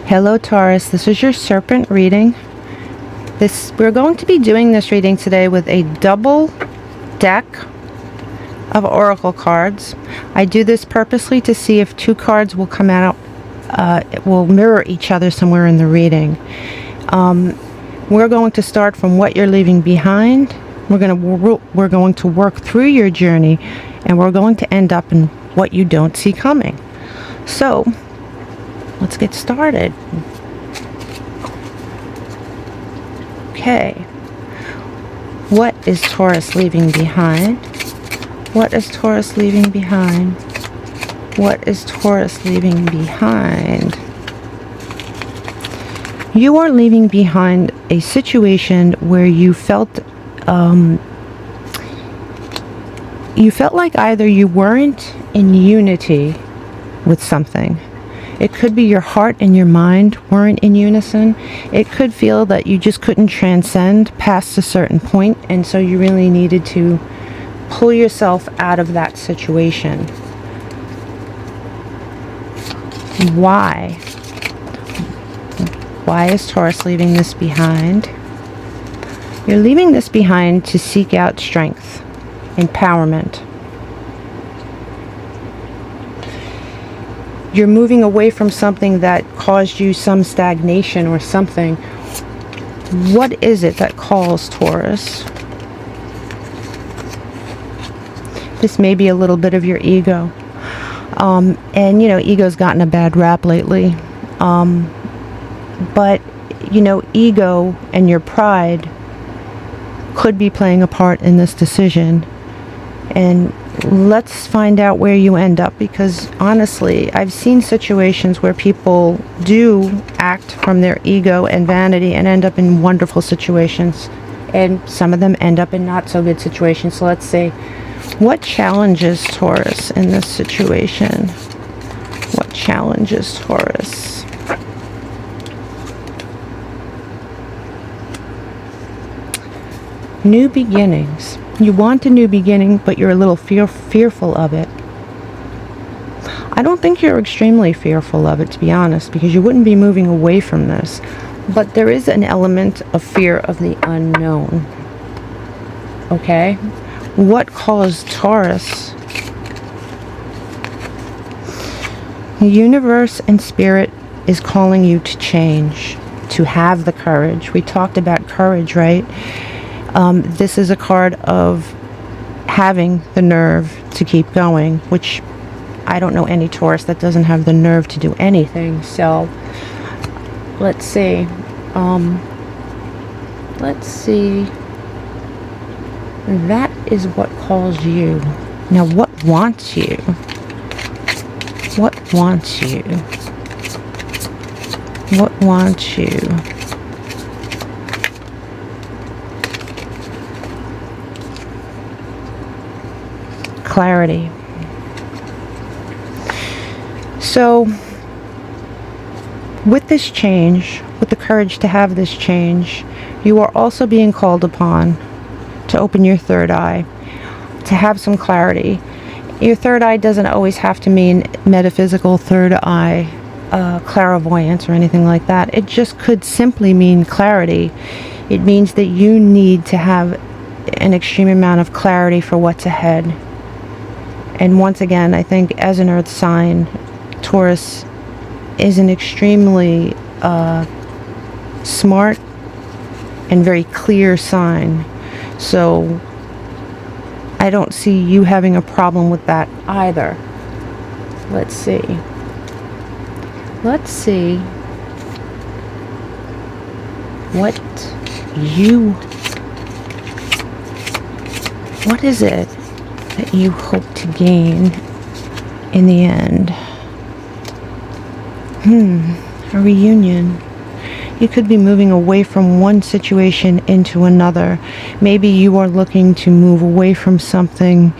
Hello Taurus, this is your Serpent reading. We're going to be doing this reading today with a double deck of oracle cards. I do this purposely to see if two cards will come out, will mirror each other somewhere in the reading. We're going to start from what you're leaving behind. We're going to work through your journey, and we're going to end up in what you don't see coming. So let's get started. Okay. What is Taurus leaving behind? What is Taurus leaving behind? What is Taurus leaving behind? You are leaving behind a situation where you felt like either you weren't in unity with something. It could be your heart and your mind weren't in unison. It could feel that you just couldn't transcend past a certain point, and so you really needed to pull yourself out of that situation. Why? Why is Taurus leaving this behind? You're leaving this behind to seek out strength, empowerment. You're moving away from something that caused you some stagnation or something. What is it that calls Taurus? This may be a little bit of your ego. And you know, ego's gotten a bad rap lately. But you know, ego and your pride could be playing a part in this decision. And let's find out where you end up, because honestly, I've seen situations where people do act from their ego and vanity and end up in wonderful situations, and some of them end up in not so good situations. So let's see, what challenges Taurus in this situation? What challenges Taurus? New beginnings. You want a new beginning, but you're a little fearful of it. I don't think you're extremely fearful of it, to be honest, because you wouldn't be moving away from this. But there is an element of fear of the unknown. Okay? What caused Taurus? The universe and spirit is calling you to change, to have the courage. We talked about courage, right? This is a card of having the nerve to keep going, which I don't know any Taurus that doesn't have the nerve to do anything. So let's see. Let's see. That is what calls you. Now, what wants you? What wants you? What wants you? Clarity. So with this change, with the courage to have this change, you are also being called upon to open your third eye, to have some clarity. Your third eye doesn't always have to mean metaphysical third eye, clairvoyance or anything like that. It just could simply mean clarity. It means that you need to have an extreme amount of clarity for what's ahead. And once again, I think as an earth sign, Taurus is an extremely smart and very clear sign. So I don't see you having a problem with that either. Let's see. Let's see what is it that you hope to gain in the end? A reunion. You could be moving away from one situation into another. Maybe you are looking to move away from something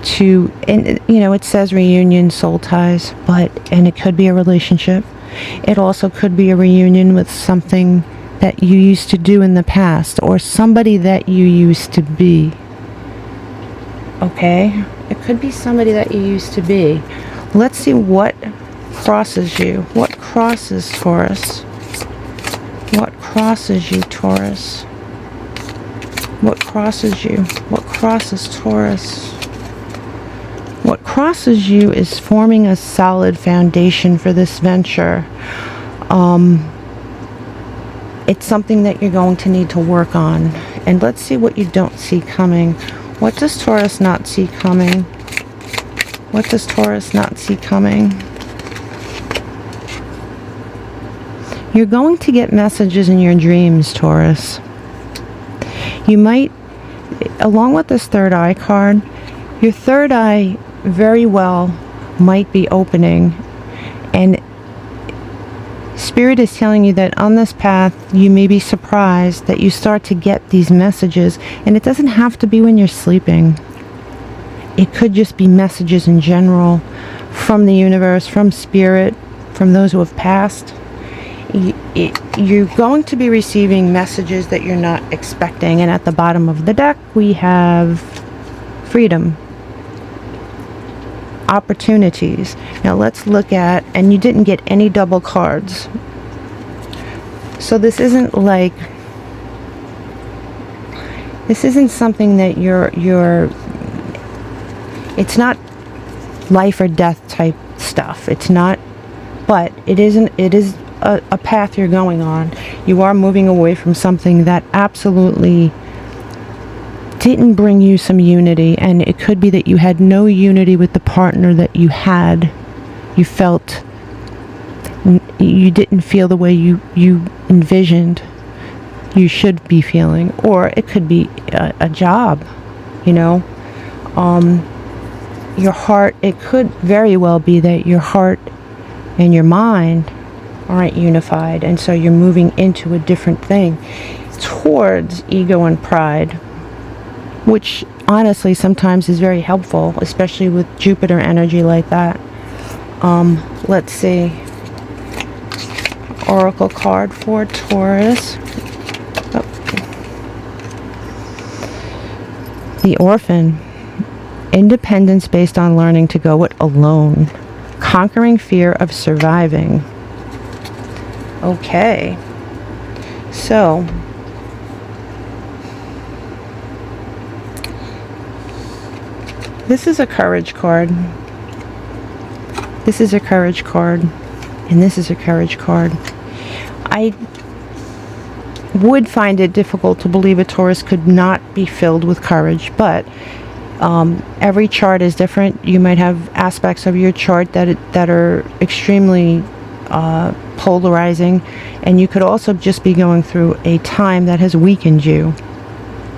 to, and you know, it says reunion, soul ties, and it could be a relationship. It also could be a reunion with something that you used to do in the past, or somebody that you used to be. Okay? It could be somebody that you used to be. Let's see what crosses you? What crosses Taurus? What crosses you, Taurus? What crosses you? What crosses Taurus? What crosses you is forming a solid foundation for this venture. It's something that you're going to need to work on. And let's see what you don't see coming. What does Taurus not see coming? What does Taurus not see coming? You're going to get messages in your dreams, Taurus. You might, along with this third eye card, your third eye very well might be opening, and Spirit is telling you that on this path you may be surprised that you start to get these messages, and it doesn't have to be when you're sleeping. It could just be messages in general from the universe, from Spirit, from those who have passed. You're going to be receiving messages that you're not expecting, and at the bottom of the deck we have freedom, opportunities. Now let's look at, and you didn't get any double cards, so this isn't like, this isn't something that it's not life or death type stuff. It's not, but it is a path you're going on. You are moving away from something that absolutely didn't bring you some unity, and it could be that you had no unity with the partner that you had. You felt you didn't feel the way you envisioned you should be feeling, or it could be a job, you know. Your heart, it could very well be that your heart and your mind aren't unified, and so you're moving into a different thing towards ego and pride, which honestly sometimes is very helpful, especially with Jupiter energy like that. Let's see. Oracle card for Taurus. Oh. The Orphan. Independence based on learning to go it alone. Conquering fear of surviving. Okay. So, this is a courage card. This is a courage card. And this is a courage card. I would find it difficult to believe a Taurus could not be filled with courage, but every chart is different. You might have aspects of your chart that are extremely polarizing, and you could also just be going through a time that has weakened you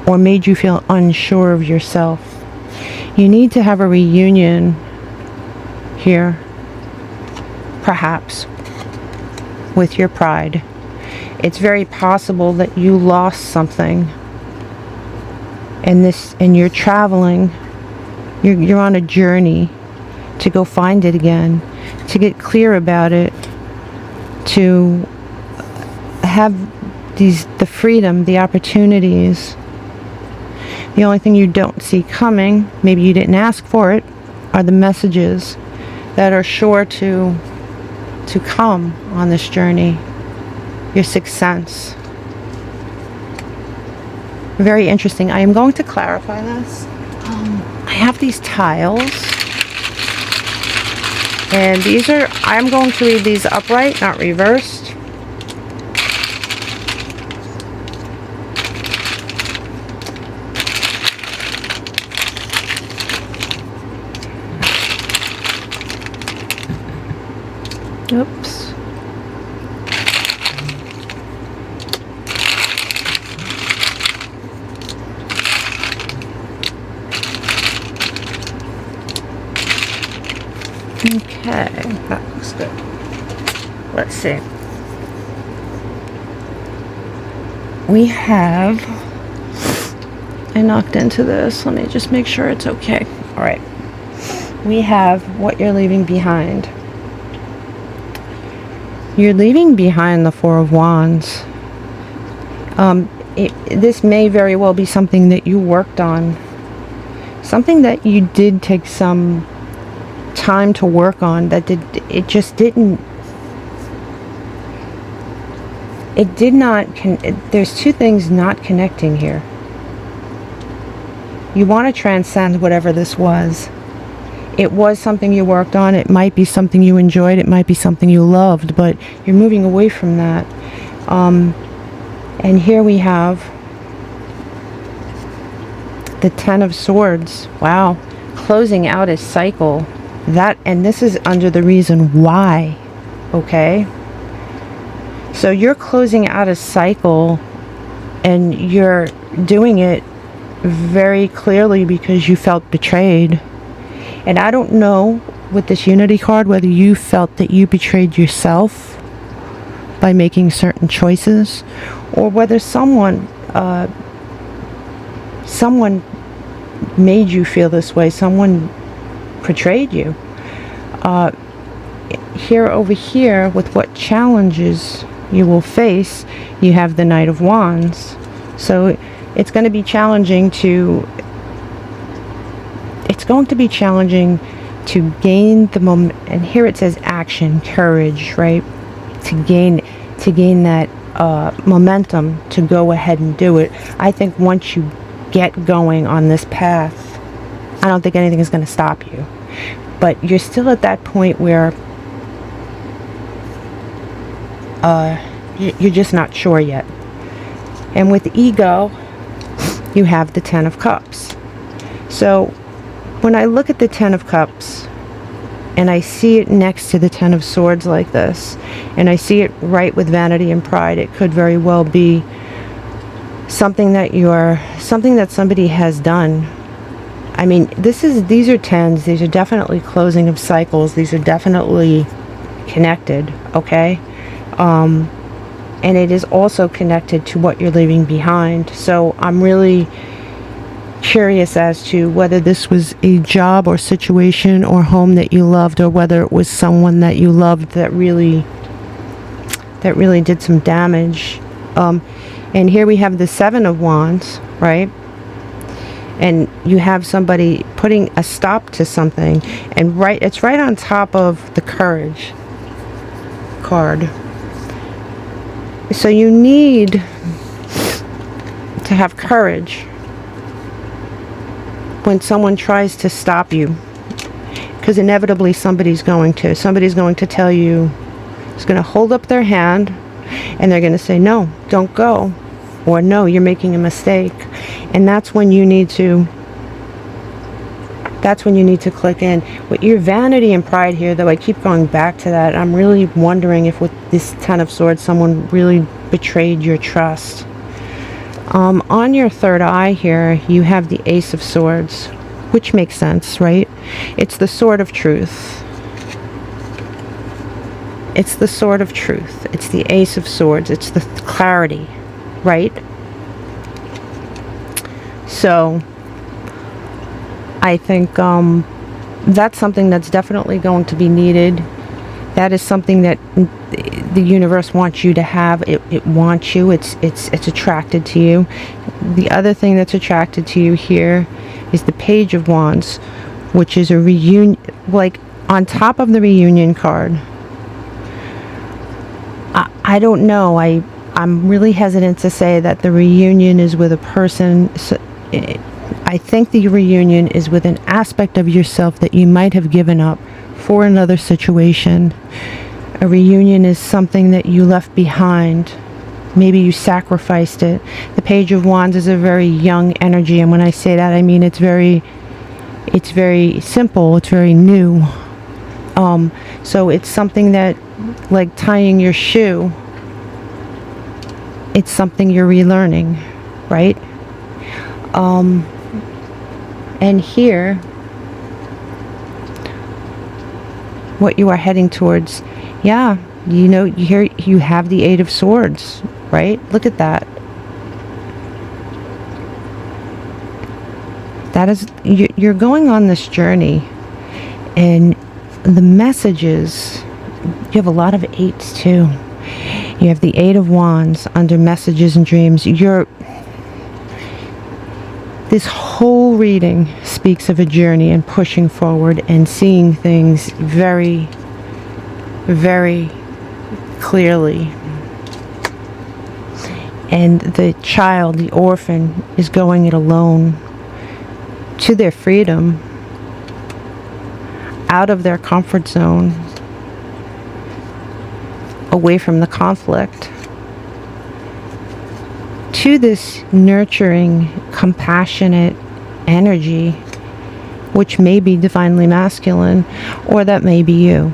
or made you feel unsure of yourself. You need to have a reunion here, perhaps, with your pride. It's very possible that you lost something, and you're traveling, you're on a journey to go find it again, to get clear about it, to have the freedom, the opportunities. The only thing you don't see coming, maybe you didn't ask for it, are the messages that are sure to come on this journey. Your sixth sense. Very interesting. I am going to clarify this. I have these tiles, and I'm going to read these upright, not reversed. Oops. Okay, that looks good. Let's see. We have, I knocked into this. Let me just make sure it's okay. All right. We have what you're leaving behind. You're leaving behind the Four of Wands. This may very well be something that you worked on. Something that you did take some time time to work on, that it just didn't, it did not, there's two things not connecting here. You want to transcend whatever this was. It was something you worked on. It might be something you enjoyed. It might be something you loved, but you're moving away from that. And here we have the Ten of Swords. Wow. Closing out a cycle. That, and this is under the reason why. Okay? So you're closing out a cycle, and you're doing it very clearly because you felt betrayed. And I don't know with this Unity card whether you felt that you betrayed yourself by making certain choices, or whether someone made you feel this way. Someone betrayed you. Here, over here, with what challenges you will face, you have the Knight of Wands. So it's going to be challenging to, gain the moment. And here it says action, courage, right? To gain that momentum to go ahead and do it. I think once you get going on this path, I don't think anything is going to stop you. But you're still at that point where you're just not sure yet. And with ego, you have the Ten of Cups. So when I look at the Ten of Cups and I see it next to the Ten of Swords like this, and I see it right with vanity and pride, it could very well be something that somebody has done. I mean, these are tens. These are definitely closing of cycles. These are definitely connected, okay? And it is also connected to what you're leaving behind. So I'm really curious as to whether this was a job or situation or home that you loved, or whether it was someone that you loved that really did some damage. And here we have the Seven of Wands, right? And you have somebody putting a stop to something, and it's right on top of the Courage card. So you need to have courage when someone tries to stop you, because inevitably somebody's going to tell you, is going to hold up their hand, and they're going to say, no, don't go, or no, you're making a mistake. And that's when you need to click in. With your vanity and pride here, though, I keep going back to that. I'm really wondering if with this Ten of Swords, someone really betrayed your trust. On your third eye here, you have the Ace of Swords, which makes sense, right? It's the sword of truth. It's the sword of truth. It's the Ace of Swords. It's the clarity, right? So I think that's something that's definitely going to be needed. That is something that the universe wants you to have. It wants you. It's attracted to you. The other thing that's attracted to you here is the Page of Wands, which is a reunion, like on top of the reunion card. I don't know. I'm really hesitant to say that the reunion is with a person. I think the reunion is with an aspect of yourself that you might have given up for another situation. A reunion is something that you left behind. Maybe you sacrificed it. The Page of Wands is a very young energy, and when I say that, I mean it's very simple. It's very new. So it's something that, like tying your shoe, it's something you're relearning, right? And here, what you are heading towards, yeah, you know, here you have the Eight of Swords, right? Look at that. That is, you're going on this journey, and the messages, you have a lot of eights too. You have the Eight of Wands under messages and dreams. This whole reading speaks of a journey and pushing forward and seeing things very, very clearly. And the child, the orphan, is going it alone to their freedom, out of their comfort zone, away from the conflict, to this nurturing, compassionate energy, which may be divinely masculine, or that may be you.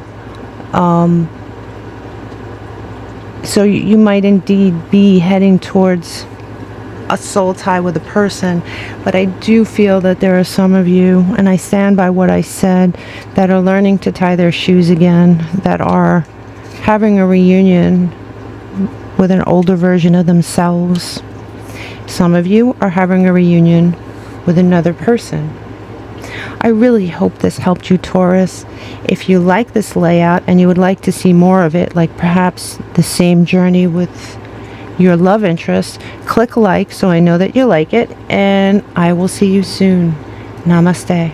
So you might indeed be heading towards a soul tie with a person, but I do feel that there are some of you, and I stand by what I said, that are learning to tie their shoes again, that are having a reunion with an older version of themselves. Some of you are having a reunion with another person. I really hope this helped you, Taurus. If you like this layout and you would like to see more of it, like perhaps the same journey with your love interest, click like so I know that you like it, and I will see you soon. Namaste.